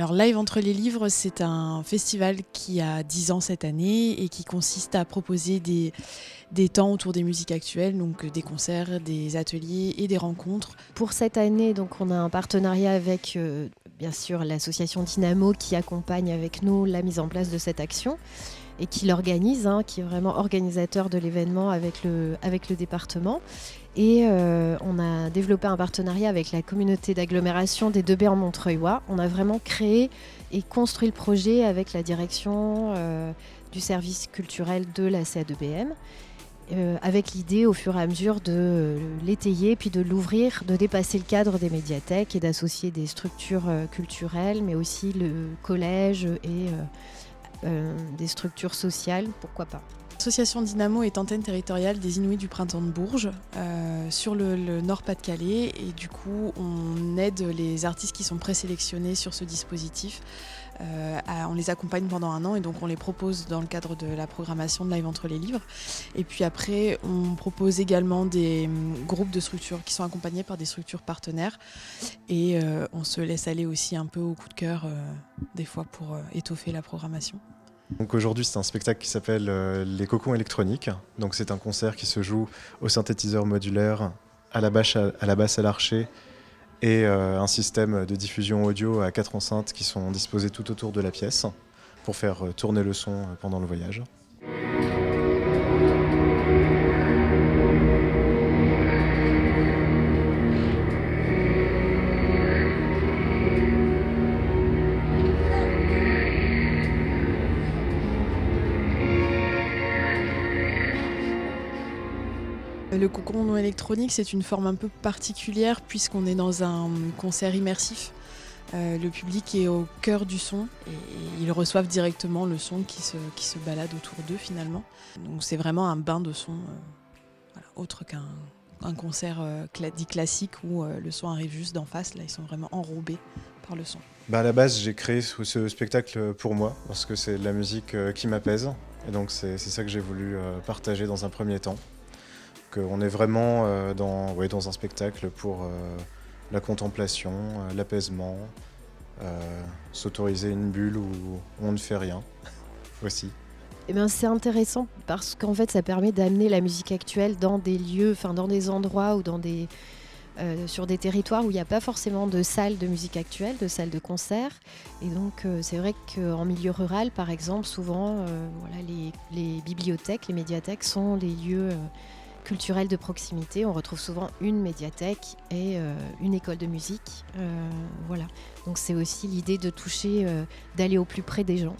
Alors Live entre les livres, c'est un festival qui a 10 ans cette année et qui consiste à proposer des temps autour des musiques actuelles, donc des concerts, des ateliers et des rencontres. Pour cette année, donc, on a un partenariat avec bien sûr l'association Dynamo qui accompagne avec nous la mise en place de cette action et qui l'organise, qui est vraiment organisateur de l'événement avec le département. Et on a développé un partenariat avec la communauté d'agglomération des Deux-Baies en Montreuil-Ouest. On a vraiment créé et construit le projet avec la direction du service culturel de la CA2BM. Avec l'idée au fur et à mesure de l'étayer, puis de l'ouvrir, de dépasser le cadre des médiathèques et d'associer des structures culturelles, mais aussi le collège et des structures sociales, pourquoi pas. L'association Dynamo est antenne territoriale des Inuits du Printemps de Bourges, sur le Nord-Pas-de-Calais, et du coup on aide les artistes qui sont présélectionnés sur ce dispositif. On les accompagne pendant 1 an et donc on les propose dans le cadre de la programmation de Live entre les livres. Et puis après, on propose également des groupes de structures qui sont accompagnés par des structures partenaires. Et on se laisse aller aussi un peu au coup de cœur, des fois pour étoffer la programmation. Donc aujourd'hui, c'est un spectacle qui s'appelle Les Cocons électroniques. Donc c'est un concert qui se joue au synthétiseur modulaire, à la basse à l'archet, et un système de diffusion audio à 4 enceintes qui sont disposées tout autour de la pièce pour faire tourner le son pendant le voyage. Le cocon électronique, c'est une forme un peu particulière puisqu'on est dans un concert immersif. Le public est au cœur du son et ils reçoivent directement le son qui se balade autour d'eux finalement. Donc c'est vraiment un bain de son, autre qu'un concert dit classique où le son arrive juste d'en face. Là, ils sont vraiment enrobés par le son. À la base, j'ai créé ce spectacle pour moi parce que c'est de la musique qui m'apaise. Et donc c'est ça que j'ai voulu partager dans un premier temps. On est vraiment dans un spectacle pour la contemplation, l'apaisement, s'autoriser une bulle où on ne fait rien aussi. Eh bien, c'est intéressant parce qu'en fait, ça permet d'amener la musique actuelle dans des lieux, dans des endroits ou sur des territoires où il n'y a pas forcément de salles de musique actuelle, de salles de concert. Et donc, c'est vrai qu'en milieu rural, par exemple, souvent, les bibliothèques, les médiathèques sont les lieux culturels de proximité. On retrouve souvent une médiathèque et une école de musique. Donc, c'est aussi l'idée de toucher, d'aller au plus près des gens.